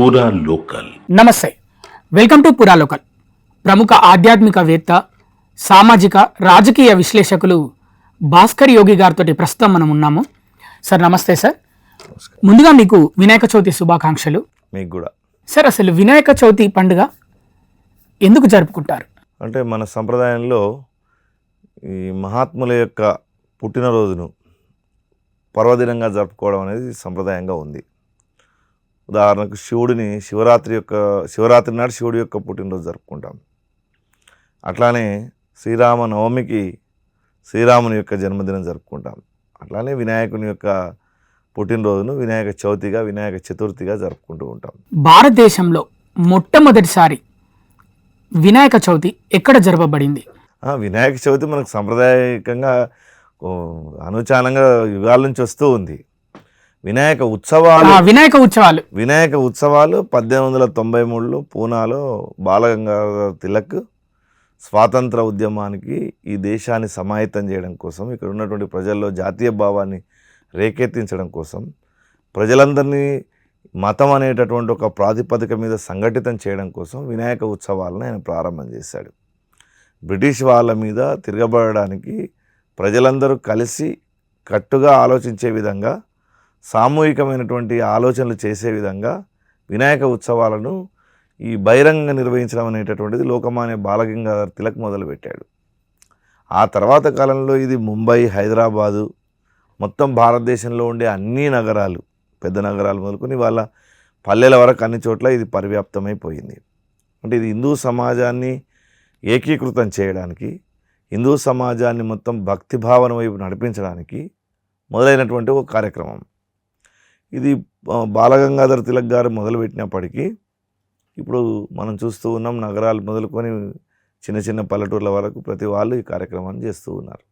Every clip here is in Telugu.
పూరా లోకల్. నమస్తే, వెల్కమ్ టు పూరా లోకల్. ప్రముఖ ఆధ్యాత్మికవేత్త, సామాజిక రాజకీయ విశ్లేషకులు భాస్కర్ యోగి గారితో ప్రస్తుతం మనం ఉన్నాము. సార్ నమస్తే సార్. ముందుగా మీకు వినాయక చవితి శుభాకాంక్షలు. మీకు కూడా. సార్, అసలు వినాయక చవితి పండుగ ఎందుకు జరుపుకుంటారు? అంటే మన సంప్రదాయంలో ఈ మహాత్ముల యొక్క పుట్టినరోజును పర్వదినంగా జరుపుకోవడం అనేది సంప్రదాయంగా ఉంది. ఉదాహరణకు శివరాత్రి నాడు శివుడి యొక్క పుట్టినరోజు జరుపుకుంటాం. అట్లానే శ్రీరామ నవమికి శ్రీరాముని యొక్క జన్మదినం జరుపుకుంటాం. అట్లానే వినాయకుని యొక్క పుట్టినరోజును వినాయక చవితిగా, వినాయక చతుర్థిగా జరుపుకుంటూ ఉంటాం. భారతదేశంలో మొట్టమొదటిసారి వినాయక చవితి ఎక్కడ జరపబడింది? వినాయక చవితి మనకు సాంప్రదాయకంగా అనుచానంగా యుగాల నుంచి వస్తూ ఉంది. వినాయక ఉత్సవాలు 1893లో పూనాలో బాలగంగాధర తిలక్ స్వాతంత్ర ఉద్యమానికి ఈ దేశాన్ని సమాహితం చేయడం కోసం, ఇక్కడ ఉన్నటువంటి ప్రజల్లో జాతీయ భావాన్ని రేకెత్తించడం కోసం, ప్రజలందరినీ మతం అనేటటువంటి ఒక ప్రాతిపదిక మీద సంఘటితం చేయడం కోసం వినాయక ఉత్సవాలను ఆయన ప్రారంభం చేశాడు. బ్రిటిష్ వాళ్ళ మీద తిరగబడడానికి ప్రజలందరూ కలిసి కట్టుగా ఆలోచించే విధంగా, సామూహికమైనటువంటి ఆలోచనలు చేసే విధంగా వినాయక ఉత్సవాలను ఈ బహిరంగంగా నిర్వహించడం అనేటటువంటిది లోకమాన్య బాలగంగాధర తిలక్ మొదలుపెట్టాడు. ఆ తర్వాత కాలంలో ఇది ముంబై, హైదరాబాదు, మొత్తం భారతదేశంలో ఉండే అన్ని నగరాలు, పెద్ద నగరాలు మొదలుకొని వాళ్ళ పల్లెల వరకు అన్ని చోట్ల ఇది పరివ్యాప్తమైపోయింది. అంటే ఇది హిందూ సమాజాన్ని ఏకీకృతం చేయడానికి, హిందూ సమాజాన్ని మొత్తం భక్తిభావన వైపు నడిపించడానికి మొదలైనటువంటి ఒక కార్యక్రమం. ఇది బాలగంగాధర తిలక్ గారు మొదలుపెట్టినప్పటికీ ఇప్పుడు మనం చూస్తూ ఉన్నాం, నగరాలు మొదలుకొని చిన్న చిన్న పల్లెటూర్ల వరకు ప్రతి వాళ్ళు ఈ కార్యక్రమాన్ని చేస్తూ ఉన్నారు.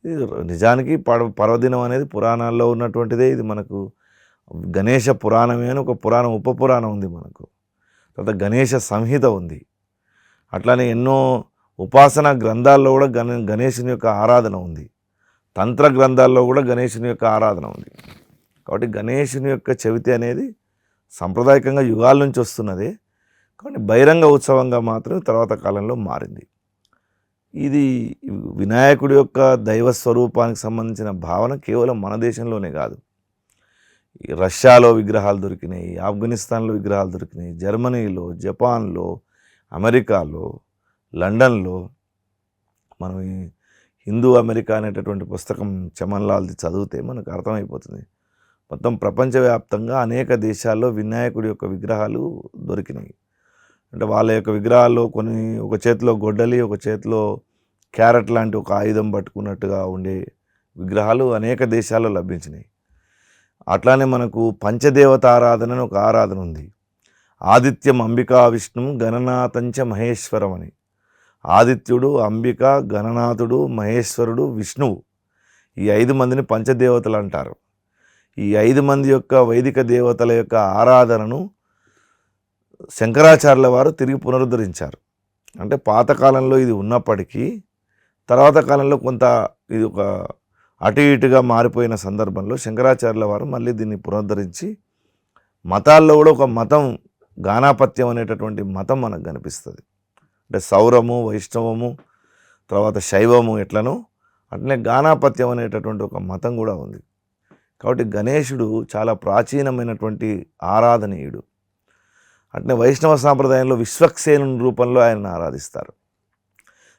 ఇది నిజానికి పర్వదినం అనేది పురాణాల్లో ఉన్నటువంటిదే. ఇది మనకు గణేష పురాణమే అని ఒక పురాణం, ఉప పురాణం ఉంది మనకు. తర్వాత గణేష సంహిత ఉంది. అట్లానే ఎన్నో ఉపాసనా గ్రంథాల్లో కూడా గణేశుని యొక్క ఆరాధన ఉంది. తంత్ర గ్రంథాల్లో కూడా గణేశుని యొక్క ఆరాధన ఉంది. కాబట్టి గణేశుని యొక్క చవితి అనేది సాంప్రదాయకంగా యుగాల నుంచి వస్తున్నదే, కానీ బహిరంగ ఉత్సవంగా మాత్రం తర్వాత కాలంలో మారింది. ఇది వినాయకుడి యొక్క దైవ స్వరూపానికి సంబంధించిన భావన కేవలం మన దేశంలోనే కాదు. రష్యాలో విగ్రహాలు దొరికినాయి, ఆఫ్ఘనిస్తాన్లో విగ్రహాలు దొరికినాయి, జర్మనీలో, జపాన్లో, అమెరికాలో, లండన్లో. మనం ఈ హిందూ అమెరికా అనేటటువంటి పుస్తకం చమన్ లాల్ది చదివితే మనకు అర్థమైపోతుంది. మొత్తం ప్రపంచవ్యాప్తంగా అనేక దేశాల్లో వినాయకుడి యొక్క విగ్రహాలు దొరికినాయి. అంటే వాళ్ళ యొక్క విగ్రహాల్లో కొన్ని ఒక చేతిలో గొడ్డలి, ఒక చేతిలో క్యారెట్ లాంటి ఒక ఆయుధం పట్టుకున్నట్టుగా ఉండే విగ్రహాలు అనేక దేశాల్లో లభించినాయి. అట్లానే మనకు పంచదేవత ఆరాధన అని ఒక ఆరాధన ఉంది. ఆదిత్యం, అంబికా, విష్ణు, గణనాథంచ మహేశ్వరం అని. ఆదిత్యుడు, అంబిక, గణనాథుడు, మహేశ్వరుడు, విష్ణువు, ఈ 5 మందిని పంచదేవతలు అంటారు. ఈ 5 మంది యొక్క వైదిక దేవతల యొక్క ఆరాధనను శంకరాచార్యుల వారు తిరిగి పునరుద్ధరించారు. అంటే పాతకాలంలో ఇది ఉన్నప్పటికీ తర్వాత కాలంలో కొంత ఇది ఒక అటు ఇటుగా మారిపోయిన సందర్భంలో శంకరాచార్యుల వారు మళ్ళీ దీన్ని పునరుద్ధరించి, మతాల్లో కూడా ఒక మతం, గానాపత్యం అనేటటువంటి మతం మనకు కనిపిస్తుంది. అంటే సౌరము, వైష్ణవము, తర్వాత శైవము ఎట్లనో అట్లనే గానాపత్యం అనేటటువంటి ఒక మతం కూడా ఉంది. కాబట్టి గణేశుడు చాలా ప్రాచీనమైనటువంటి ఆరాధనీయుడు. అట్లనే వైష్ణవ సాంప్రదాయంలో విశ్వక్సేనుని రూపంలో ఆయనను ఆరాధిస్తారు.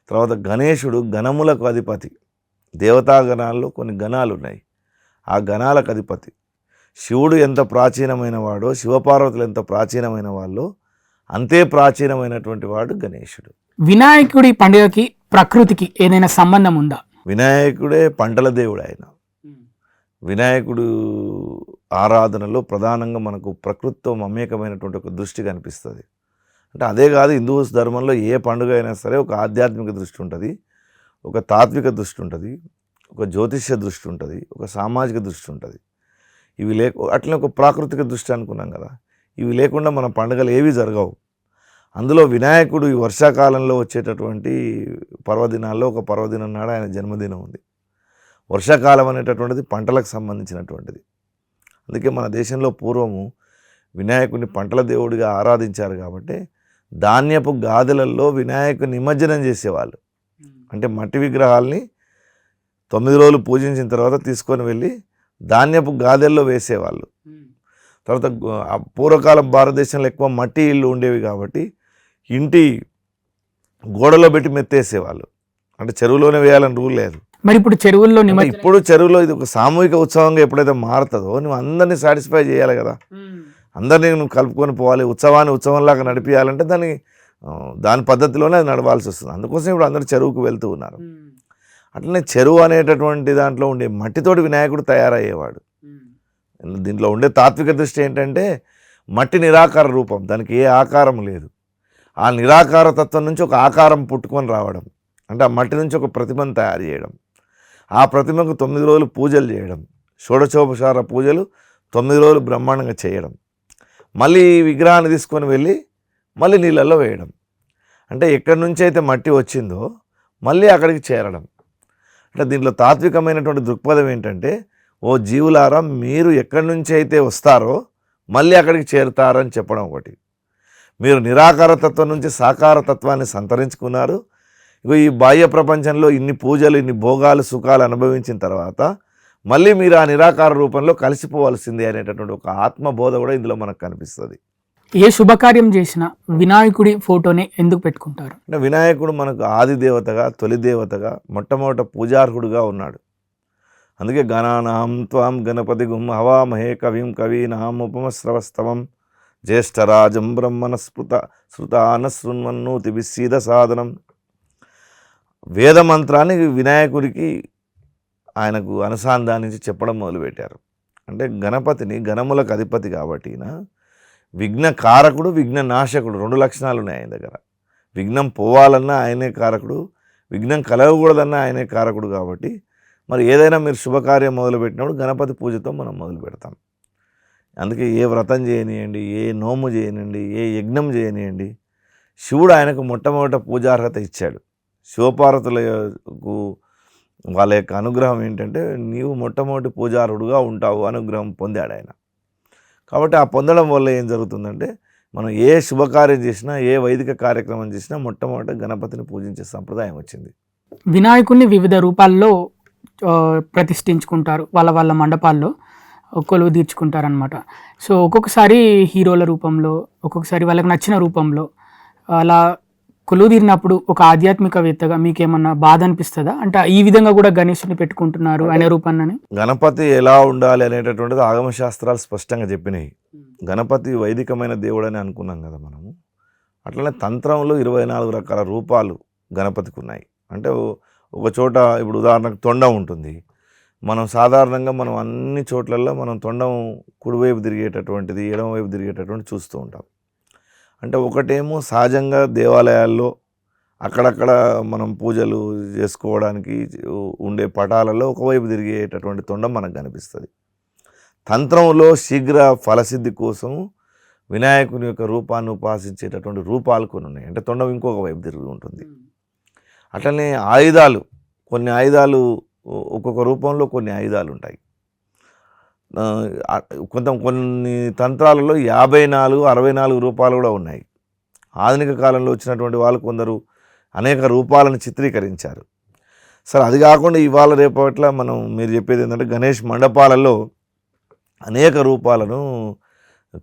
తర్వాత గణేశుడు గణములకు అధిపతి. దేవతాగణాల్లో కొన్ని గణాలు ఉన్నాయి, ఆ గణాలకు అధిపతి. శివుడు ఎంత ప్రాచీనమైన వాడో, శివపార్వతులు ఎంత ప్రాచీనమైన వాళ్ళో అంతే ప్రాచీనమైనటువంటి వాడు గణేశుడు. వినాయకుడి పండుగకి ప్రకృతికి ఏదైనా సంబంధం ఉందా? వినాయకుడే పంటల దేవుడు. ఆయన వినాయకుడు ఆరాధనలో ప్రధానంగా మనకు ప్రకృతితో మమేకమైనటువంటి ఒక దృష్టి కనిపిస్తుంది. అంటే అదే కాదు, హిందూ ధర్మంలో ఏ పండుగ అయినా సరే ఒక ఆధ్యాత్మిక దృష్టి ఉంటుంది, ఒక తాత్విక దృష్టి ఉంటుంది, ఒక జ్యోతిష్య దృష్టి ఉంటుంది, ఒక సామాజిక దృష్టి ఉంటుంది. ఇవి అట్లనే ఒక ప్రాకృతిక దృష్టి అనుకున్నాం కదా. ఇవి లేకుండా మన పండుగలు ఏవి జరగవు. అందులో వినాయకుడు ఈ వర్షాకాలంలో వచ్చేటటువంటి పర్వదినాల్లో ఒక పర్వదినం నాడు ఆయన జన్మదినం ఉంది. వర్షాకాలం అనేటటువంటిది పంటలకు సంబంధించినటువంటిది. అందుకే మన దేశంలో పూర్వము వినాయకుడిని పంటల దేవుడిగా ఆరాధించారు కాబట్టి ధాన్యపు గాదెలలో వినాయకుని నిమజ్జనం చేసేవాళ్ళు. అంటే మట్టి విగ్రహాల్ని 9 రోజులు పూజించిన తర్వాత తీసుకొని వెళ్ళి ధాన్యపు గాదెల్లో వేసేవాళ్ళు. తర్వాత పూర్వకాలం భారతదేశంలో ఎక్కువ మట్టి ఇళ్ళు ఉండేవి కాబట్టి ఇంటి గోడలో పెట్టి మెత్తేసేవాళ్ళు. అంటే చెరువులోనే వేయాలని రూల్ లేదు. మరి ఇప్పుడు చెరువుల్లో ఇప్పుడు చెరువులో ఇది ఒక సామూహిక ఉత్సవంగా ఎప్పుడైతే మారుతుందో నువ్వు అందరినీ సాటిస్ఫై చేయాలి కదా, అందరినీ నువ్వు కలుపుకొని పోవాలి. ఉత్సవంలాగా నడిపించాలంటే దాని పద్ధతిలోనే అది నడవాల్సి వస్తుంది. అందుకోసం ఇప్పుడు అందరూ చెరువుకు వెళ్తూ ఉన్నారు. అట్లనే చెరువు అనేటటువంటి దాంట్లో ఉండే మట్టితోటి వినాయకుడు తయారయ్యేవాడు. దీంట్లో ఉండే తాత్విక దృష్టి ఏంటంటే మట్టి నిరాకార రూపం, దానికి ఏ ఆకారం లేదు. ఆ నిరాకార తత్వం నుంచి ఒక ఆకారం పుట్టుకొని రావడం, అంటే ఆ మట్టి నుంచి ఒక ప్రతిమను తయారు చేయడం, ఆ ప్రతిమకు 9 రోజులు పూజలు చేయడం, షోడశోపచార పూజలు 9 రోజులు బ్రహ్మాండంగా చేయడం, మళ్ళీ ఈ విగ్రహాన్ని తీసుకొని వెళ్ళి మళ్ళీ నీళ్ళల్లో వేయడం. అంటే ఎక్కడి నుంచి అయితే మట్టి వచ్చిందో మళ్ళీ అక్కడికి చేరడం. అంటే దీంట్లో తాత్వికమైనటువంటి దృక్పథం ఏంటంటే, ఓ జీవులారా మీరు ఎక్కడి నుంచి అయితే వస్తారో మళ్ళీ అక్కడికి చేరుతారని చెప్పడం ఒకటి. మీరు నిరాకార తత్వం నుంచి సాకార తత్వాన్ని సంతరించుకున్నారు. ఇగో ఈ బాహ్య ప్రపంచంలో ఇన్ని పూజలు, ఇన్ని భోగాలు, సుఖాలు అనుభవించిన తర్వాత మళ్ళీ మీరు ఆ నిరాకార రూపంలో కలిసిపోవాల్సిందే అనేటటువంటి ఒక ఆత్మబోధ కూడా ఇందులో మనకు కనిపిస్తుంది. ఏ శుభకార్యం చేసినా వినాయకుడి ఫోటోని ఎందుకు పెట్టుకుంటారు? అంటే వినాయకుడు మనకు ఆది దేవతగా, తొలి దేవతగా, మొట్టమొదట పూజార్హుడుగా ఉన్నాడు. అందుకే గణానాం త్వాం గణపతి గుం హవామహే కవిం కవీనాం ఉపమశ్రవస్తవం జ్యేష్ఠరాజం బ్రహ్మణస్పృత శృతానశృణ్వన్నోతి విసీద సాధనం. వేద మంత్రాన్ని వినాయకుడికి ఆయనకు అనుసంధానించి చెప్పడం మొదలుపెట్టారు. అంటే గణపతిని గణములకు అధిపతి కాబట్టి విఘ్న కారకుడు, విఘ్న నాశకుడు, 2 లక్షణాలు ఉన్నాయి ఆయన దగ్గర. విఘ్నం పోవాలన్నా ఆయనే కారకుడు, విఘ్నం కలగకూడదన్నా ఆయనే కారకుడు. కాబట్టి మరి ఏదైనా మీరు శుభకార్యం మొదలుపెట్టినప్పుడు గణపతి పూజతో మనం మొదలు పెడతాం. అందుకే ఏ వ్రతం చేయనియండి, ఏ నోము చేయనియండి, ఏ యజ్ఞం చేయనియండి, శివుడు ఆయనకు మొట్టమొదట పూజార్హత ఇచ్చాడు. శివపార్వతులకు వాళ్ళ యొక్క అనుగ్రహం ఏంటంటే నీవు మొట్టమొదటి పూజారుడుగా ఉంటావు అనుగ్రహం పొందాడు ఆయన. కాబట్టి ఆ పొందడం వల్ల ఏం జరుగుతుందంటే మనం ఏ శుభకార్యం చేసినా, ఏ వైదిక కార్యక్రమం చేసినా మొట్టమొదట గణపతిని పూజించే సంప్రదాయం వచ్చింది. వినాయకుడిని వివిధ రూపాల్లో ప్రతిష్ఠించుకుంటారు, వాళ్ళ మండపాల్లో కొలువు తీర్చుకుంటారనమాట. సో ఒక్కొక్కసారి హీరోల రూపంలో, ఒక్కొక్కసారి వాళ్ళకి నచ్చిన రూపంలో అలా కొలువు తీరినప్పుడు ఒక ఆధ్యాత్మికవేత్తగా మీకేమన్నా బాధ అనిపిస్తుందా? అంటే ఈ విధంగా కూడా గణేశుని పెట్టుకుంటున్నారు అనే రూపాన్ని. గణపతి ఎలా ఉండాలి అనేటటువంటిది ఆగమ శాస్త్రాలు స్పష్టంగా చెప్పినాయి. గణపతి వైదికమైన దేవుడు అని అనుకున్నాం కదా మనము. అట్లనే తంత్రంలో 24 రకాల రూపాలు గణపతికి ఉన్నాయి. అంటే ఒక చోట ఇప్పుడు ఉదాహరణకు తొండం ఉంటుంది. మనం సాధారణంగా మనం అన్ని చోట్లలో మనం తొండం కుడివైపు తిరిగేటటువంటిది, ఎడమవైపు తిరిగేటటువంటి చూస్తూ ఉంటాం. అంటే ఒకటేమో సహజంగా దేవాలయాల్లో అక్కడక్కడ మనం పూజలు చేసుకోవడానికి ఉండే పటాలలో ఒకవైపు తిరిగేటటువంటి తొండం మనకు కనిపిస్తుంది. తంత్రంలో శీఘ్ర ఫలసిద్ధి కోసం వినాయకుని యొక్క రూపాన్ని ఉపాసించేటటువంటి రూపాలు కొన్ని ఉన్నాయి. అంటే తొండం ఇంకొక వైపు తిరిగి ఉంటుంది. అట్లనే ఆయుధాలు, కొన్ని ఆయుధాలు ఒక్కొక్క రూపంలో కొన్ని ఆయుధాలు ఉంటాయి. కొన్ని తంత్రాలలో 54, 64 రూపాలు కూడా ఉన్నాయి. ఆధునిక కాలంలో వచ్చినటువంటి వాళ్ళు కొందరు అనేక రూపాలను చిత్రీకరించారు. సరే, అది కాకుండా ఇవాళ రేపట్ల మీరు చెప్పేది ఏంటంటే గణేష్ మండపాలలో అనేక రూపాలను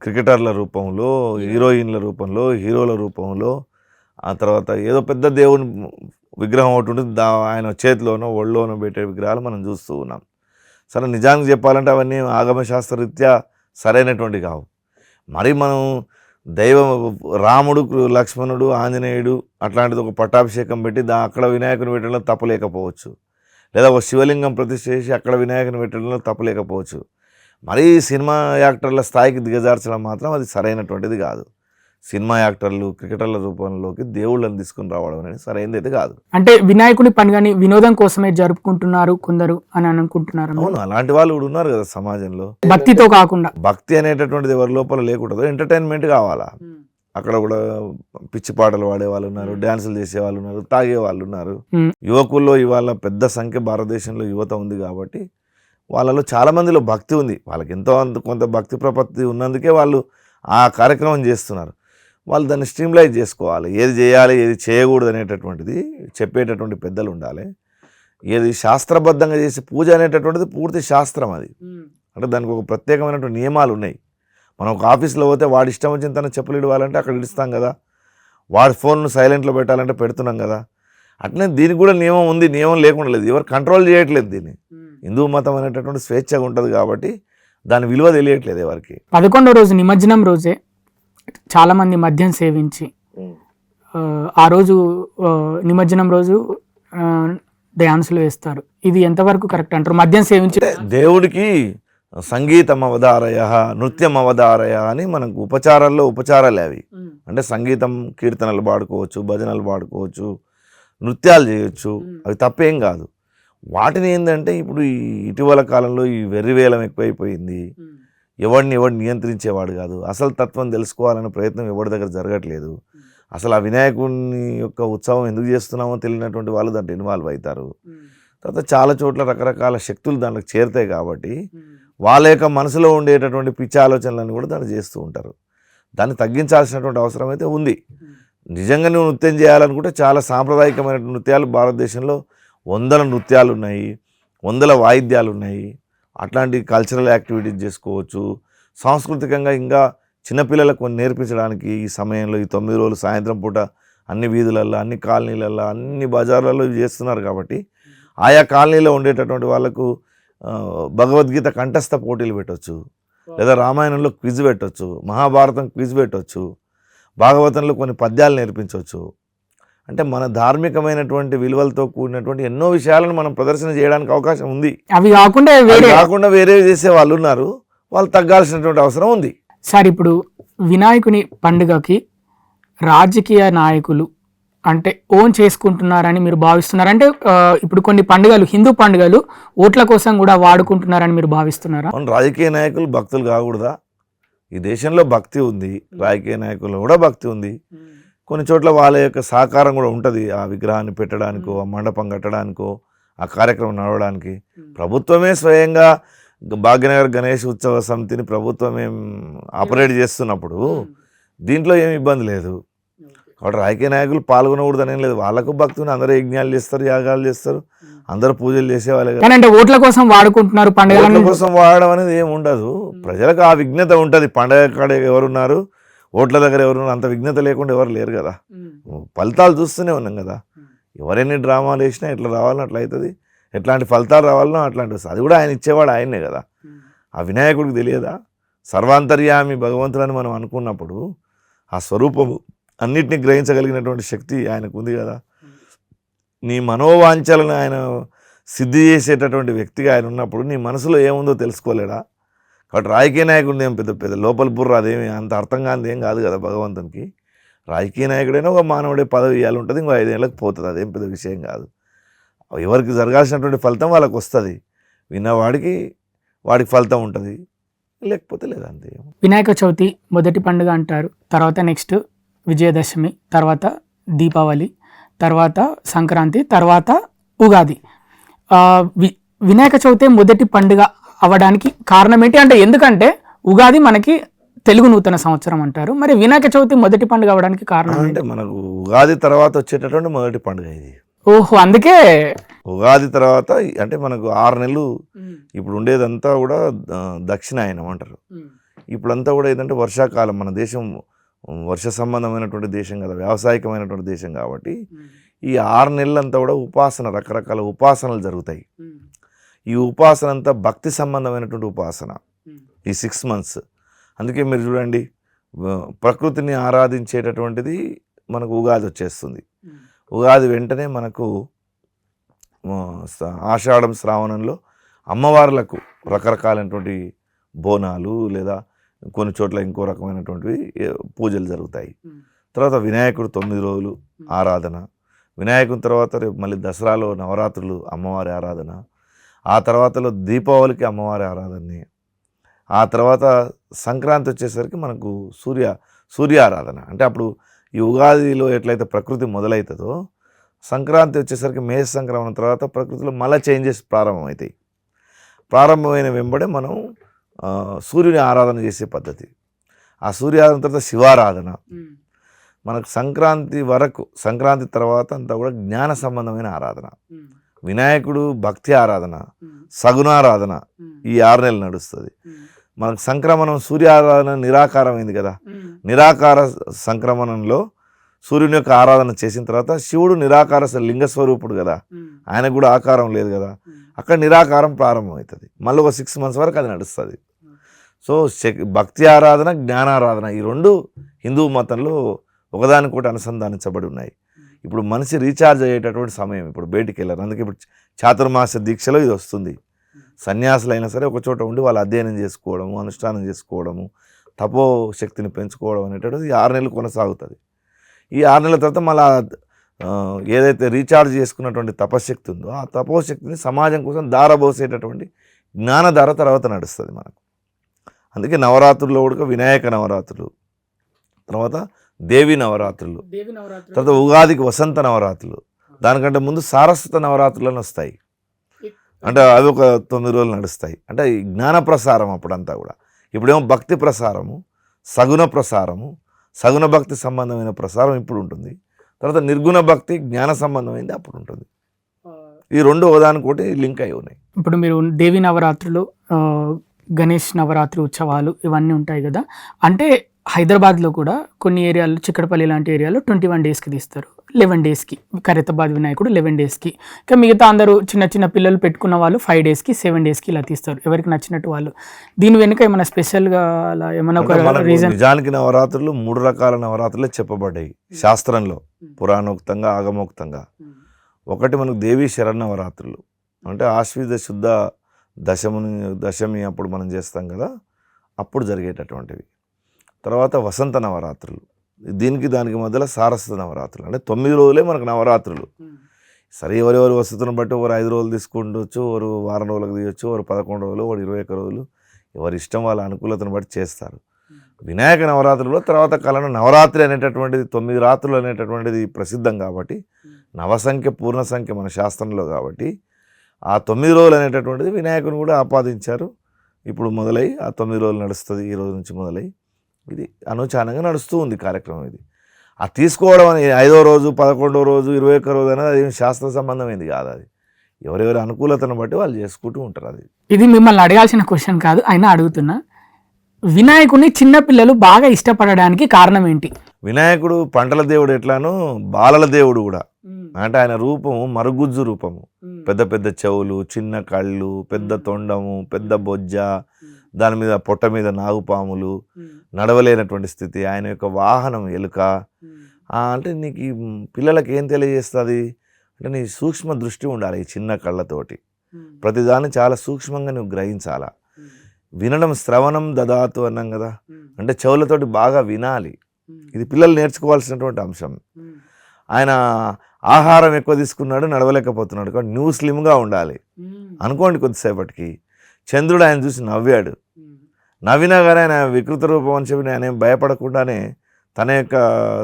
క్రికెటర్ల రూపంలో, హీరోయిన్ల రూపంలో, హీరోల రూపంలో, ఆ తర్వాత ఏదో పెద్ద దేవుని విగ్రహం ఒకటి ఉంటుంది, ఆయన చేతిలోనో ఒళ్ళోనో పెట్టే విగ్రహాలు మనం చూస్తూ ఉన్నాం. సరే, నిజానికి చెప్పాలంటే అవన్నీ ఆగమశాస్త్రరీత్యా సరైనటువంటి కావు. మరి మనం దైవం రాముడు, లక్ష్మణుడు, ఆంజనేయుడు అట్లాంటిది ఒక పట్టాభిషేకం పెట్టి అక్కడ వినాయకుని పెట్టడంలో తప్పలేకపోవచ్చు. లేదా ఒక శివలింగం ప్రతిష్ఠ చేసి అక్కడ వినాయకుని పెట్టడంలో తప్పలేకపోవచ్చు. మరీ సినిమా యాక్టర్ల స్థాయికి దిగజార్చడం మాత్రం అది సరైనటువంటిది కాదు. సినిమా యాక్టర్లు, క్రికెటర్ల రూపంలోకి దేవుళ్ళని తీసుకుని రావడం అనేది సరైనది అయితే కాదు. అంటే వినాయకుని పండుగని వినోదం కోసమే జరుపుకుంటున్నారు కొందరు అని అనుకుంటున్నారు. అవును, అలాంటి వాళ్ళు కూడా ఉన్నారు కదా సమాజంలో. భక్తితో కాకుండా, భక్తి అనేటటువంటిది ఎవరి లోపల లేకూడదు, ఎంటర్టైన్మెంట్ కావాలా. అక్కడ కూడా పిచ్చి పాటలు పాడే వాళ్ళు ఉన్నారు, డ్యాన్సులు చేసే వాళ్ళు ఉన్నారు, తాగే వాళ్ళు ఉన్నారు. యువకుల్లో ఇవాళ పెద్ద సంఖ్య భారతదేశంలో యువత ఉంది కాబట్టి వాళ్ళలో చాలా మందిలో భక్తి ఉంది. వాళ్ళకి ఎంతో కొంత భక్తి ప్రపత్తి ఉన్నందుకే వాళ్ళు ఆ కార్యక్రమం చేస్తున్నారు. వాళ్ళు దాన్ని స్ట్రీమ్లైజ్ చేసుకోవాలి. ఏది చేయాలి ఏది చేయకూడదు అనేటటువంటిది చెప్పేటటువంటి పెద్దలు ఉండాలి. ఏది శాస్త్రబద్ధంగా చేసి పూజ అనేటటువంటిది పూర్తి శాస్త్రం అది. అంటే దానికి ఒక ప్రత్యేకమైనటువంటి నియమాలు ఉన్నాయి. మనం ఒక ఆఫీస్లో పోతే వాడి ఇష్టం వచ్చిన తన చెప్పులు ఇవ్వాలంటే అక్కడ ఇస్తాం కదా, వాడి ఫోన్ను సైలెంట్లో పెట్టాలంటే పెడుతున్నాం కదా. అట్లనే దీనికి కూడా నియమం ఉంది, నియమం లేకుండా లేదు, ఎవరు కంట్రోల్ చేయట్లేదు దీన్ని. హిందూ మతం అనేటటువంటి స్వేచ్ఛగా ఉంటుంది కాబట్టి దాని విలువ తెలియట్లేదు ఎవరికి. 11వ రోజు నిమజ్జనం రోజే చాలామంది మద్యం సేవించి ఆ రోజు నిమజ్జనం రోజు డ్యాన్సులు వేస్తారు. ఇది ఎంతవరకు కరెక్ట్ అంటారు? మద్యం సేవించి దేవుడికి సంగీతం అవధారయ, నృత్యం అవధారయ అని మనకు ఉపచారాలే అవి. అంటే సంగీతం, కీర్తనలు పాడుకోవచ్చు, భజనలు పాడుకోవచ్చు, నృత్యాలు చేయొచ్చు, అవి తప్పేం కాదు. వాటిని ఏంటంటే ఇప్పుడు ఈ ఇటీవల కాలంలో ఈ వెర్రివేలం ఎక్కువైపోయింది. ఎవడిని నియంత్రించేవాడు కాదు. అసలు తత్వం తెలుసుకోవాలనే ప్రయత్నం ఎవరి దగ్గర జరగట్లేదు. అసలు ఆ వినాయకుని యొక్క ఉత్సవం ఎందుకు చేస్తున్నామో తెలియనటువంటి వాళ్ళు దాంట్లో ఇన్వాల్వ్ అవుతారు. తర్వాత చాలా చోట్ల రకరకాల శక్తులు దాంట్లో చేరుతాయి కాబట్టి వాళ్ళ యొక్క మనసులో ఉండేటటువంటి పిచ్చి ఆలోచనలను కూడా దాన్ని చేస్తూ ఉంటారు. దాన్ని తగ్గించాల్సినటువంటి అవసరం అయితే ఉంది. నిజంగా నువ్వు నృత్యం చేయాలనుకుంటే చాలా సాంప్రదాయకమైన నృత్యాలు భారతదేశంలో 100 నృత్యాలు ఉన్నాయి, 100 వాయిద్యాలు ఉన్నాయి. అట్లాంటి కల్చరల్ యాక్టివిటీస్ చేసుకోవచ్చు. సాంస్కృతికంగా ఇంకా చిన్నపిల్లలకు కొన్ని నేర్పించడానికి ఈ సమయంలో ఈ 9 రోజులు సాయంత్రం పూట అన్ని వీధులలో, అన్ని కాలనీలలో, అన్ని బజార్లలో చేస్తున్నారు కాబట్టి ఆయా కాలనీలో ఉండేటటువంటి వాళ్ళకు భగవద్గీత కంఠస్థ పోటీలు పెట్టవచ్చు, లేదా రామాయణంలో క్విజ్ పెట్టవచ్చు, మహాభారతం క్విజ్ పెట్టవచ్చు, భాగవతంలో కొన్ని పద్యాలు నేర్పించవచ్చు. అంటే మన ధార్మికమైనటువంటి విలువలతో కూడినటువంటి ఎన్నో విషయాలను మనం ప్రదర్శన చేయడానికి అవకాశం ఉంది. అవి కాకుండా వేరే చేసే వాళ్ళు ఉన్నారు, వాళ్ళు తగ్గాల్సినటువంటి అవసరం ఉంది. సార్, ఇప్పుడు వినాయకుని పండుగకి రాజకీయ నాయకులు అంటే ఓన్ చేసుకుంటున్నారని మీరు భావిస్తున్నారు? అంటే ఇప్పుడు కొన్ని పండుగలు, హిందూ పండుగలు ఓట్ల కోసం కూడా వాడుకుంటున్నారని మీరు భావిస్తున్నారా? రాజకీయ నాయకులు భక్తులు కాకూడదా? ఈ దేశంలో భక్తి ఉంది, రాజకీయ నాయకులు కూడా భక్తి ఉంది. కొన్ని చోట్ల వాళ్ళ యొక్క సహకారం కూడా ఉంటుంది. ఆ విగ్రహాన్ని పెట్టడానికో, ఆ మండపం కట్టడానికో, ఆ కార్యక్రమం నడవడానికి. ప్రభుత్వమే స్వయంగా భాగ్యనగర్ గణేష్ ఉత్సవ సమితిని ప్రభుత్వమే ఆపరేట్ చేస్తున్నప్పుడు దీంట్లో ఏమి ఇబ్బంది లేదు. కాబట్టి రాజకీయ నాయకులు పాల్గొనకూడదని ఏం లేదు. వాళ్ళకు భక్తుని అందరూ యజ్ఞాలు చేస్తారు, యాగాలు చేస్తారు, అందరూ పూజలు చేసేవాళ్ళే. అంటే ఓట్ల కోసం వాడుకుంటున్నారు, పండుగల కోసం వాడడం అనేది ఏమి ఉండదు. ప్రజలకు ఆ విఘ్నత ఉంటుంది. పండగ కాడ ఎవరున్నారు, ఓట్ల దగ్గర ఎవరున్నారు, అంత విఘ్నత లేకుండా ఎవరు లేరు కదా. ఫలితాలు చూస్తూనే ఉన్నాం కదా. ఎవరైనా డ్రామాలు వేసినా ఎట్లా రావాలనో అట్లా అవుతుంది, ఎట్లాంటి ఫలితాలు రావాలనో అట్లాంటి వస్తుంది. అది కూడా ఆయన ఇచ్చేవాడు ఆయనే కదా. ఆ వినాయకుడికి తెలియదా? సర్వాంతర్యామి భగవంతుడని మనం అనుకున్నప్పుడు ఆ స్వరూపము అన్నిటినీ గ్రహించగలిగినటువంటి శక్తి ఆయనకు ఉంది కదా. నీ మనోవాంఛలను ఆయన సిద్ధి చేసేటటువంటి వ్యక్తిగా ఆయన ఉన్నప్పుడు నీ మనసులో ఏముందో తెలుసుకోలేడా? కాబట్టి రాజకీయ నాయకుడిని ఏం పెద్ద లోపల బుర్ర అదేమి అంత అర్థం కానిది ఏం కాదు కదా భగవంతునికి. రాజకీయ నాయకుడైనా ఒక మానవుడే పదవి ఇవ్వాలి ఉంటుంది, ఇంకో 5 ఏళ్ళకి పోతుంది. అదేం పెద్ద విషయం కాదు. ఎవరికి జరగాల్సినటువంటి ఫలితం వాళ్ళకి వస్తుంది. విన్నవాడికి ఫలితం ఉంటుంది, లేకపోతే లేదంతే. వినాయక చవితి మొదటి పండుగ అంటారు, తర్వాత నెక్స్ట్ విజయదశమి, తర్వాత దీపావళి, తర్వాత సంక్రాంతి, తర్వాత ఉగాది. వినాయక చవితి మొదటి పండుగ అవ్వడానికి కారణం ఏంటి? అంటే ఎందుకంటే ఉగాది మనకి తెలుగు నూతన సంవత్సరం అంటారు, మరి వినాయక చవితి మొదటి పండుగ అవ్వడానికి కారణం అంటే మనకు ఉగాది తర్వాత వచ్చేటటువంటి మొదటి పండుగ ఇది. ఓహో, అందుకే ఉగాది తర్వాత అంటే మనకు 6 నెలలు ఇప్పుడు ఉండేదంతా కూడా దక్షిణాయనం అంటారు. ఇప్పుడంతా కూడా ఏంటంటే వర్షాకాలం. మన దేశం వర్ష సంబంధమైనటువంటి దేశం కదా, వ్యావసాయికమైనటువంటి దేశం కాబట్టి ఈ 6 నెలలంతా కూడా ఉపాసన, రకరకాల ఉపాసనలు జరుగుతాయి. ఈ ఉపాసన అంతా భక్తి సంబంధమైనటువంటి ఉపాసన ఈ 6 months. అందుకే మీరు చూడండి, ప్రకృతిని ఆరాధించేటటువంటిది మనకు ఉగాది వచ్చేస్తుంది. ఉగాది వెంటనే మనకు ఆషాఢం శ్రావణంలో అమ్మవార్లకు రకరకాలైనటువంటి బోనాలు, లేదా కొన్ని చోట్ల ఇంకో రకమైనటువంటివి పూజలు జరుగుతాయి. తర్వాత వినాయకుడు 9 రోజులు ఆరాధన. వినాయకుని తర్వాత రేపు మళ్ళీ దసరాలో నవరాత్రులు అమ్మవారి ఆరాధన. ఆ తర్వాతలో దీపావళికి అమ్మవారి ఆరాధన. ఆ తర్వాత సంక్రాంతి వచ్చేసరికి మనకు సూర్య ఆరాధన. అంటే అప్పుడు ఈ ఉగాదిలో ఎట్లయితే ప్రకృతి మొదలవుతుందో, సంక్రాంతి వచ్చేసరికి మేష సంక్రమణ తర్వాత ప్రకృతిలో మళ్ళీ చేంజెస్ ప్రారంభమవుతాయి. ప్రారంభమైన వెంబడే మనం సూర్యుని ఆరాధన చేసే పద్ధతి. ఆ సూర్యారాధన తర్వాత శివారాధన. మనకు సంక్రాంతి వరకు, సంక్రాంతి తర్వాత అంతా కూడా జ్ఞాన సంబంధమైన ఆరాధన. వినాయకుడు భక్తి ఆరాధన, సగుణారాధన ఈ 6 నెలలు నడుస్తుంది. మనకు సంక్రమణం సూర్యారాధన నిరాకారమైంది కదా. నిరాకార సంక్రమణంలో సూర్యుని యొక్క ఆరాధన చేసిన తర్వాత శివుడు నిరాకార లింగ స్వరూపుడు కదా, ఆయనకు కూడా ఆకారం లేదు కదా, అక్కడ నిరాకారం ప్రారంభమవుతుంది. మళ్ళీ ఒక 6 months వరకు అది నడుస్తుంది. సో భక్తి ఆరాధన, జ్ఞానారాధన ఈ 2 హిందూ మతంలో ఒకదానికొకటి అనుసంధానించబడి ఉన్నాయి. ఇప్పుడు మనిషి రీఛార్జ్ అయ్యేటటువంటి సమయం, ఇప్పుడు బయటికి వెళ్ళారు. అందుకే ఇప్పుడు చాతుర్మాస దీక్షలో ఇది వస్తుంది. సన్యాసులు అయినా సరే ఒక చోట ఉండి వాళ్ళు అధ్యయనం చేసుకోవడము, అనుష్ఠానం చేసుకోవడము, తపో శక్తిని పెంచుకోవడం అనేటువంటిది 6 నెలలు కొనసాగుతుంది. ఈ 6 నెలల తర్వాత మళ్ళీ ఏదైతే రీఛార్జ్ చేసుకున్నటువంటి తపశక్తి ఉందో ఆ తపోశక్తిని సమాజం కోసం దారబోసేటటువంటి జ్ఞానధార తర్వాత నడుస్తుంది మనకు. అందుకే నవరాత్రుల్లో కూడా వినాయక నవరాత్రులు, తర్వాత దేవి నవరాత్రులు, తర్వాత ఉగాదికి వసంత నవరాత్రులు, దానికంటే ముందు సారస్వత నవరాత్రులు అని వస్తాయి. అంటే అవి ఒక 9 రోజులు నడుస్తాయి. అంటే ఈ జ్ఞాన ప్రసారం అప్పుడంతా కూడా. ఇప్పుడేమో భక్తి ప్రసారము, సగుణ ప్రసారము, సగుణ భక్తి సంబంధమైన ప్రసారం ఇప్పుడు ఉంటుంది. తర్వాత నిర్గుణ భక్తి జ్ఞాన సంబంధమైనది అప్పుడు ఉంటుంది. ఈ 2 ఒకదానికోటి లింక్ అయి ఉన్నాయి. ఇప్పుడు మీరు దేవి నవరాత్రులు, గణేష్ నవరాత్రి ఉత్సవాలు ఇవన్నీ ఉంటాయి కదా. అంటే హైదరాబాద్లో కూడా కొన్ని ఏరియాలు, చిక్కడపల్లి లాంటి ఏరియాలో 21 daysకి తీస్తారు, 11 daysకి. ఖైరతాబాద్ వినాయకుడు 11 daysకి. ఇంకా మిగతా అందరూ చిన్న చిన్న పిల్లలు పెట్టుకున్న వాళ్ళు 5 daysకి, 7 daysకి ఇలా తీస్తారు, ఎవరికి నచ్చినట్టు వాళ్ళు. దీని వెనుక ఏమైనా స్పెషల్గా అలా ఏమైనా ఒక రీజన్? నిజానికి నవరాత్రులు 3 రకాల నవరాత్రులే చెప్పబడ్డాయి శాస్త్రంలో, పురాణోక్తంగా, ఆగమోక్తంగా. ఒకటి మనకు దేవీ శరన్నవరాత్రులు, అంటే ఆశ్వీజ శుద్ధ దశమి అప్పుడు మనం చేస్తాం కదా, అప్పుడు జరిగేటటువంటివి. తర్వాత వసంత నవరాత్రులు, దానికి మధ్యలో సారస్వత నవరాత్రులు, అంటే 9 రోజులే మనకు నవరాత్రులు. సరే ఎవరెవరు వసతులను బట్టి ఒకరు 5 రోజులు తీసుకుంటవచ్చు, ఒకరు వారం రోజులకు తీయచ్చు, ఒకరు 11 రోజులు, ఒకరు 21 రోజులు, ఎవరి ఇష్టం వాళ్ళ అనుకూలతను బట్టి చేస్తారు. వినాయక నవరాత్రులు తర్వాత కాలంలో నవరాత్రి అనేటటువంటిది 9 రాత్రులు అనేటటువంటిది ప్రసిద్ధం కాబట్టి, నవసంఖ్య పూర్ణ సంఖ్య మన శాస్త్రంలో కాబట్టి ఆ 9 రోజులు అనేటటువంటిది వినాయకుని కూడా ఆపాదించారు. ఇప్పుడు మొదలై ఆ 9 రోజులు నడుస్తుంది. ఈ రోజు నుంచి మొదలై ఇది అనుచానంగా నడుస్తూ ఉంది కార్యక్రమం. ఇది ఆ తీసుకోవడం అని 5వ రోజు, 11వ రోజు, 21 రోజు అనేది అది శాస్త్ర సంబంధమైంది కాదు. అది ఎవరెవరి అనుకూలతను బట్టి వాళ్ళు చేసుకుంటూ ఉంటారు. అది ఇది మిమ్మల్ని అడగాల్సిన క్వశ్చన్ కాదు, అయినా అడుగుతున్నా. వినాయకుడిని చిన్నపిల్లలు బాగా ఇష్టపడడానికి కారణం ఏంటి? వినాయకుడు పంటల దేవుడు ఎట్లానో బాలల దేవుడు కూడా. అంటే ఆయన రూపము మరుగుజ్జు రూపము, పెద్ద పెద్ద చెవులు, చిన్న కళ్ళు, పెద్ద తొండము, పెద్ద బొజ్జ, దాని మీద పొట్ట మీద నాగుపాములు, నడవలేనటువంటి స్థితి. ఆయన యొక్క వాహనం ఎలుక. అంటే నీకు పిల్లలకి ఏం తెలియజేస్తుంది అంటే నీ సూక్ష్మ దృష్టి ఉండాలి. ఈ చిన్న కళ్ళతోటి ప్రతిదాన్ని చాలా సూక్ష్మంగా నువ్వు గ్రహించాలా. వినడం, శ్రవణం దదాతు అన్నాం కదా, అంటే చెవులతోటి బాగా వినాలి. ఇది పిల్లలు నేర్చుకోవాల్సినటువంటి అంశం. ఆయన ఆహారం ఎక్కువ తీసుకున్నాడు, నడవలేకపోతున్నాడు, కాబట్టి నువ్వు స్లిమ్గా ఉండాలి అనుకోండి. కొద్దిసేపటికి చంద్రుడు ఆయన చూసి నవ్వాడు. నవ్వినా కానీ ఆయన వికృత రూపం అని చెప్పి ఆయన ఏం భయపడకుండానే తన యొక్క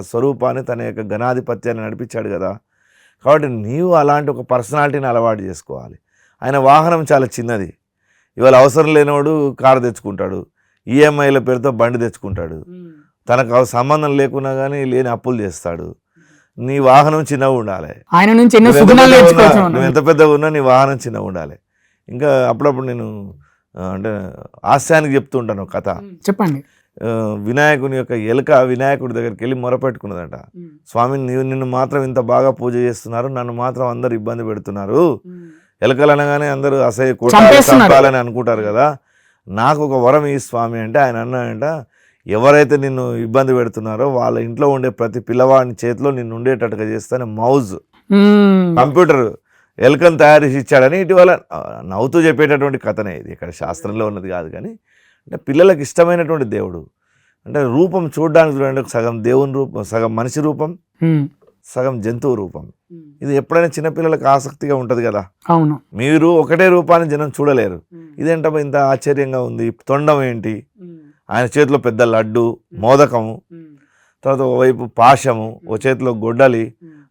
స్వరూపాన్ని, తన యొక్క ఘనాధిపత్యాన్ని నడిపించాడు కదా. కాబట్టి నీవు అలాంటి ఒక పర్సనాలిటీని అలవాటు చేసుకోవాలి. ఆయన వాహనం చాలా చిన్నది. ఇవాళ అవసరం లేనివాడు కారు తెచ్చుకుంటాడు, ఈఎంఐల పేరుతో బండి తెచ్చుకుంటాడు, తనకు సంబంధం లేకున్నా కానీ లేని అప్పులు చేస్తాడు. నీ వాహనం చిన్నగా ఉండాలి. ఆయన నుంచి నువ్వు ఎంత పెద్దగా ఉన్నా నీ వాహనం చిన్నగా ఉండాలి. ఇంకా అప్పుడప్పుడు నేను అంటే హాస్యానికి చెప్తూ ఉంటాను ఒక కథ. చెప్పండి. వినాయకుని యొక్క ఎలుక వినాయకుడి దగ్గరికి వెళ్ళి మొరపెట్టుకున్నదట. స్వామి, నిన్ను మాత్రం ఇంత బాగా పూజ చేస్తున్నారు, నన్ను మాత్రం అందరు ఇబ్బంది పెడుతున్నారు. ఎలుకలు అనగానే అందరూ అసహ్య చంపాలని అనుకుంటారు కదా, నాకు ఒక వరం ఈ స్వామి అంటే ఆయన అన్నాడంట, ఎవరైతే నిన్ను ఇబ్బంది పెడుతున్నారో వాళ్ళ ఇంట్లో ఉండే ప్రతి పిల్లవాడిని చేతిలో నిన్ను ఉండేటట్టుగా చేస్తానే మౌజ్ కంప్యూటర్ ఎలుకను తయారు చేసి ఇచ్చాడని ఇటీవల నవ్వుతూ చెప్పేటటువంటి కథనే. ఇది ఇక్కడ శాస్త్రంలో ఉన్నది కాదు, కానీ అంటే పిల్లలకు ఇష్టమైనటువంటి దేవుడు. అంటే రూపం చూడడానికి చూడండి, సగం దేవుని రూపం, సగం మనిషి రూపం, సగం జంతువు రూపం. ఇది ఎప్పుడైనా చిన్నపిల్లలకు ఆసక్తిగా ఉంటుంది కదా. అవును, మీరు ఒకటే రూపాన్ని జనం చూడలేరు. ఇదేంటో ఇంత ఆశ్చర్యంగా ఉంది. తొండం ఏంటి, ఆయన చేతిలో పెద్ద లడ్డు, మోదకము, తర్వాత ఒకవైపు పాశము, ఒక చేతిలో గొడ్డలి,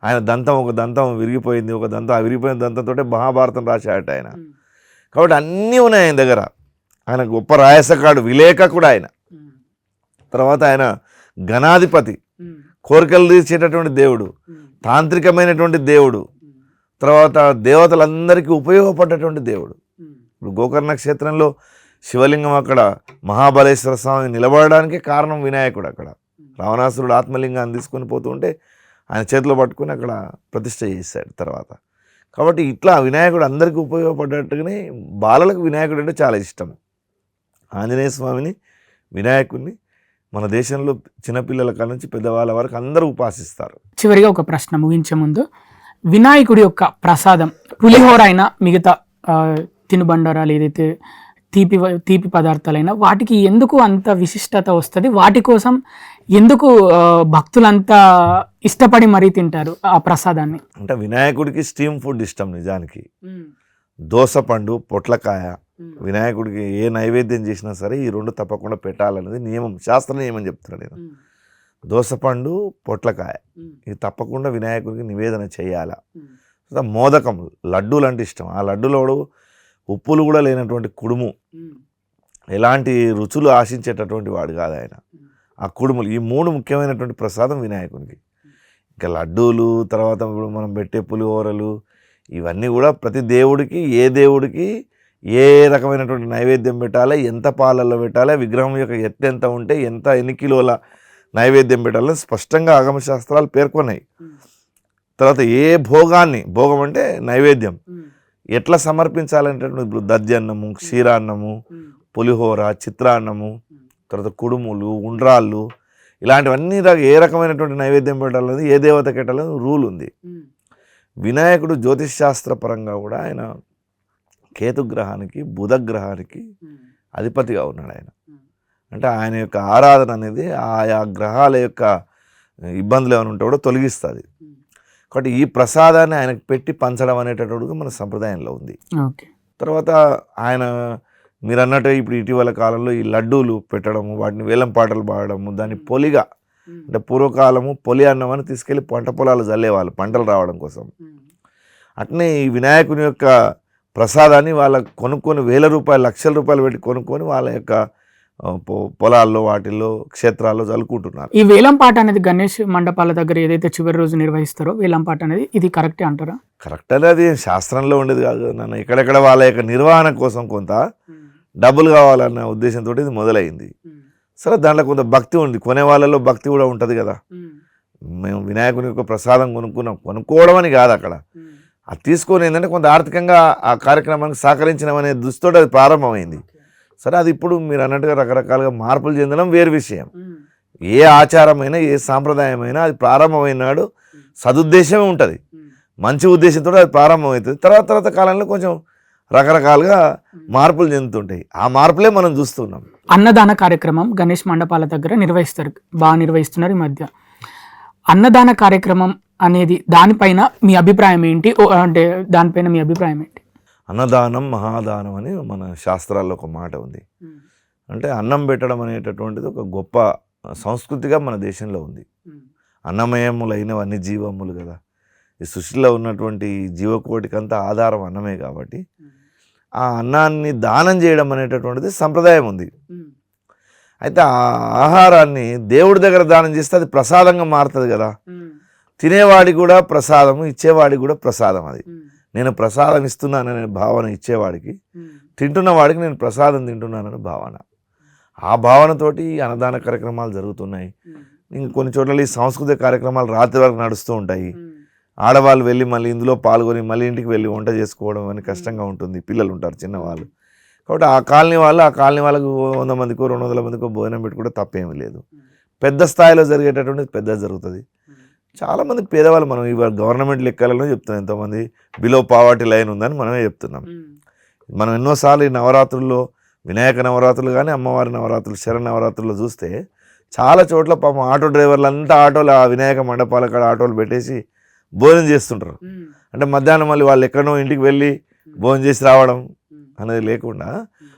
ఆయన దంతం, ఒక దంతం విరిగిపోయింది, ఒక దంతం, ఆ విరిగిపోయిన దంతంతో మహాభారతం రాశాడట ఆయన. కాబట్టి అన్నీ ఉన్నాయి ఆయన దగ్గర. ఆయన గొప్ప రాయసకాడు, విలేఖకుడు ఆయన. తర్వాత ఆయన గణాధిపతి, కోరికలు తీర్చేటటువంటి దేవుడు, తాంత్రికమైనటువంటి దేవుడు, తర్వాత దేవతలందరికీ ఉపయోగపడేటువంటి దేవుడు. ఇప్పుడు గోకర్ణ క్షేత్రంలో శివలింగం అక్కడ మహాబలేశ్వర స్వామి నిలబడడానికి కారణం వినాయకుడు. అక్కడ రావణాసురుడు ఆత్మలింగాన్ని తీసుకొని పోతుంటే ఆయన చేతిలో పట్టుకుని అక్కడ ప్రతిష్ఠ చేశాడు తర్వాత. కాబట్టి ఇట్లా వినాయకుడు అందరికీ ఉపయోగపడ్డట్టుగానే బాలలకు వినాయకుడు అంటే చాలా ఇష్టం. ఆంజనేయ స్వామిని, వినాయకుడిని మన దేశంలో చిన్నపిల్లల కాడ నుంచి పెద్దవాళ్ళ వరకు అందరూ ఉపాసిస్తారు. చివరిగా ఒక ప్రశ్న ముగించే ముందు, వినాయకుడి యొక్క ప్రసాదం పులిహోర అయినా మిగతా తినుబండారాలు ఏదైతే తీపి పదార్థాలైనా వాటికి ఎందుకు అంత విశిష్టత వస్తుంది? వాటి కోసం ఎందుకు భక్తులంతా ఇష్టపడి మరీ తింటారు ఆ ప్రసాదాన్ని? అంటే వినాయకుడికి స్టీమ్ ఫుడ్ ఇష్టం. నిజానికి దోసపండు, పొట్లకాయ వినాయకుడికి ఏ నైవేద్యం చేసినా సరే ఈ రెండు తప్పకుండా పెట్టాలనేది నియమం, శాస్త్ర నియమం చెప్తున్నాను నేను. దోసపండు, పొట్లకాయ ఇది తప్పకుండా వినాయకుడికి నివేదన చేయాలా. మోదకములు, లడ్డూలు అంటే ఇష్టం. ఆ లడ్డూలో ఉప్పులు కూడా లేనటువంటి కుడుము, ఎలాంటి రుచులు ఆశించేటటువంటి వాడు కాదు ఆయన. ఆ కుడుములు, ఈ మూడు ముఖ్యమైనటువంటి ప్రసాదం వినాయకునికి. ఇంకా లడ్డూలు, తర్వాత ఇప్పుడు మనం పెట్టే పులిహోరలు, ఇవన్నీ కూడా ప్రతి దేవుడికి ఏ దేవుడికి ఏ రకమైనటువంటి నైవేద్యం పెట్టాలి, ఎంత పాలల్లో పెట్టాలి, విగ్రహం యొక్క ఎత్తు ఎంత ఉంటే ఎన్ని కిలోల నైవేద్యం పెట్టాలని స్పష్టంగా ఆగమశాస్త్రాలు పేర్కొన్నాయి. తర్వాత ఏ భోగాన్ని, భోగం అంటే నైవేద్యం, ఎట్లా సమర్పించాలంటే ఇప్పుడు దధ్యన్నము, క్షీరాన్నము, పులిహోర, చిత్రాన్నము, తర్వాత కుడుములు, ఉండ్రాళ్ళు, ఇలాంటివన్నీ ఏ రకమైనటువంటి నైవేద్యం పెట్టాలని, ఏ దేవతకి పెట్టాలని రూల్ ఉంది. వినాయకుడు జ్యోతిష్ శాస్త్ర పరంగా కూడా ఆయన కేతుగ్రహానికి, బుధగ్రహానికి అధిపతిగా ఉన్నాడు ఆయన. అంటే ఆయన యొక్క ఆరాధన అనేది ఆయా గ్రహాల యొక్క ఇబ్బందులు ఏమైనా ఉంటే కూడా తొలగిస్తుంది. కాబట్టి ఈ ప్రసాదాన్ని ఆయనకు పెట్టి పంచడం అనేటటువంటి మన సంప్రదాయంలో ఉంది. తర్వాత ఆయన మీరు అన్నట్టు ఇప్పుడు ఇటీవల కాలంలో ఈ లడ్డూలు పెట్టడము, వాటిని వేలం పాటలు పాడడము, దాన్ని పొలిగా, అంటే పూర్వకాలము పొలి అన్నం అని తీసుకెళ్ళి పంట పొలాలు చల్లేవాళ్ళు పంటలు రావడం కోసం. అట్నే ఈ వినాయకుని యొక్క ప్రసాదాన్ని వాళ్ళ కొనుక్కొని వేల రూపాయలు, లక్షల రూపాయలు పెట్టి కొనుక్కొని వాళ్ళ యొక్క పొలాల్లో, వాటిల్లో, క్షేత్రాల్లో చల్లుకుంటున్నారు. ఈ వేలంపాట అనేది గణేష్ మండపాల దగ్గర ఏదైతే చివరి రోజు నిర్వహిస్తారో వేలంపాట అనేది, ఇది కరెక్టే అంటారా? కరెక్ట్ అనేది శాస్త్రంలో ఉండేది కాదు నన్ను. ఎక్కడెక్కడ వాళ్ళ యొక్క నిర్వహణ కోసం కొంత డబ్బులు కావాలన్న ఉద్దేశంతో ఇది మొదలైంది. సరే, దాంట్లో కొంత భక్తి ఉంది, కొనే వాళ్ళలో భక్తి కూడా ఉంటుంది కదా. మేము వినాయకుని యొక్క ప్రసాదం కొనుక్కోవడం అని కాదు, అక్కడ అది తీసుకొని ఏంటంటే కొంత ఆర్థికంగా ఆ కార్యక్రమానికి సహకరించడం అనే దృష్టితో అది ప్రారంభమైంది. సరే, అది ఇప్పుడు మీరు అన్నట్టుగా రకరకాలుగా మార్పులు చెందడం వేరు విషయం. ఏ ఆచారమైనా, ఏ సాంప్రదాయమైనా అది ప్రారంభమైనాడు సదుద్దేశమే ఉంటుంది, మంచి ఉద్దేశంతో అది ప్రారంభమవుతుంది. తర్వాత కాలంలో కొంచెం రకరకాలుగా మార్పులు చెందుతుంటాయి. ఆ మార్పులే మనం చూస్తున్నాం. అన్నదాన కార్యక్రమం గణేష్ మండపాల దగ్గర నిర్వహిస్తారు, బాగా నిర్వహిస్తున్నారు ఈ మధ్య. అన్నదాన కార్యక్రమం అనేది దానిపైన మీ అభిప్రాయం ఏంటి? అంటే దానిపైన మీ అభిప్రాయం ఏంటి? అన్నదానం మహాదానం అని మన శాస్త్రాల్లో ఒక మాట ఉంది. అంటే అన్నం పెట్టడం అనేటటువంటిది ఒక గొప్ప సంస్కృతిగా మన దేశంలో ఉంది. అన్నమయములైనవి అన్ని జీవములు కదా. ఈ సృష్టిలో ఉన్నటువంటి జీవకోటికంతా ఆధారం అన్నమే కాబట్టి ఆ అన్నాన్ని దానం చేయడం అనేటటువంటిది సంప్రదాయం ఉంది. అయితే ఆ ఆహారాన్ని దేవుడి దగ్గర దానం చేస్తే అది ప్రసాదంగా మారుతుంది కదా. తినేవాడికి కూడా ప్రసాదము, ఇచ్చేవాడికి కూడా ప్రసాదం. అది నేను ప్రసాదం ఇస్తున్నాననే భావన ఇచ్చేవాడికి, తింటున్న వాడికి నేను ప్రసాదం తింటున్నాననే భావన. ఆ భావనతోటి అన్నదాన కార్యక్రమాలు జరుగుతున్నాయి. ఇంక కొన్ని చోట్ల ఈ సాంస్కృతిక కార్యక్రమాలు రాత్రి వరకు నడుస్తూ ఉంటాయి. ఆడవాళ్ళు వెళ్ళి మళ్ళీ ఇందులో పాల్గొని మళ్ళీ ఇంటికి వెళ్ళి వంట చేసుకోవడం అని కష్టంగా ఉంటుంది. పిల్లలు ఉంటారు, చిన్నవాళ్ళు. కాబట్టి ఆ కాలనీ వాళ్ళకు 100 మందికో 200 మందికో భోజనం పెట్టుకుంటే తప్పేమీ లేదు. పెద్ద స్థాయిలో జరిగేటటువంటిది పెద్ద జరుగుతుంది. చాలామంది పేదవాళ్ళు, మనం ఇవాళ గవర్నమెంట్ లెక్కలలో చెప్తున్నాం, ఎంతోమంది బిలో పావర్టీ లైన్ ఉందని మనమే చెప్తున్నాం. మనం ఎన్నోసార్లు ఈ నవరాత్రుల్లో, వినాయక నవరాత్రులు కానీ, అమ్మవారి నవరాత్రులు, శరణ నవరాత్రుల్లో చూస్తే చాలా చోట్ల పాపం ఆటో డ్రైవర్లు అంతా ఆటోలు, ఆ వినాయక మండపాల కాడ ఆటోలు పెట్టేసి భోజనం చేస్తుంటారు. అంటే మధ్యాహ్నం మళ్ళీ వాళ్ళు ఎక్కడో ఇంటికి వెళ్ళి భోజనం చేసి రావడం అనేది లేకుండా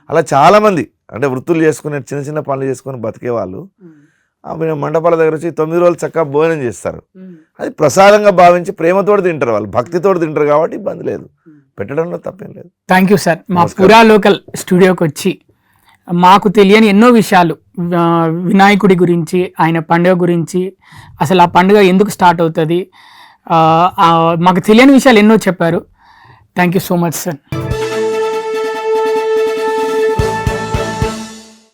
అలా చాలామంది అంటే వృత్తులు చేసుకునే, చిన్న చిన్న పనులు చేసుకొని బతికే వాళ్ళు మండపాల దగ్గర వచ్చి 9 రోజులు చక్కగా భోజనం చేస్తారు. అది ప్రసాదంగా భావించి ప్రేమతోటి తింటారు, వాళ్ళు భక్తితోటి తింటారు. కాబట్టి ఇబ్బంది లేదు, పెట్టడంలో తప్పేం లేదు. Thank you sir. మా పురా లోకల్ స్టూడియోకి వచ్చి మాకు తెలియని ఎన్నో విషయాలు వినాయకుడి గురించి, ఆయన పండుగ గురించి, అసలు ఆ పండుగ ఎందుకు స్టార్ట్ అవుతుంది, మాకు తెలియని విషయాలు ఎన్నో చెప్పారు. Thank you so much sir.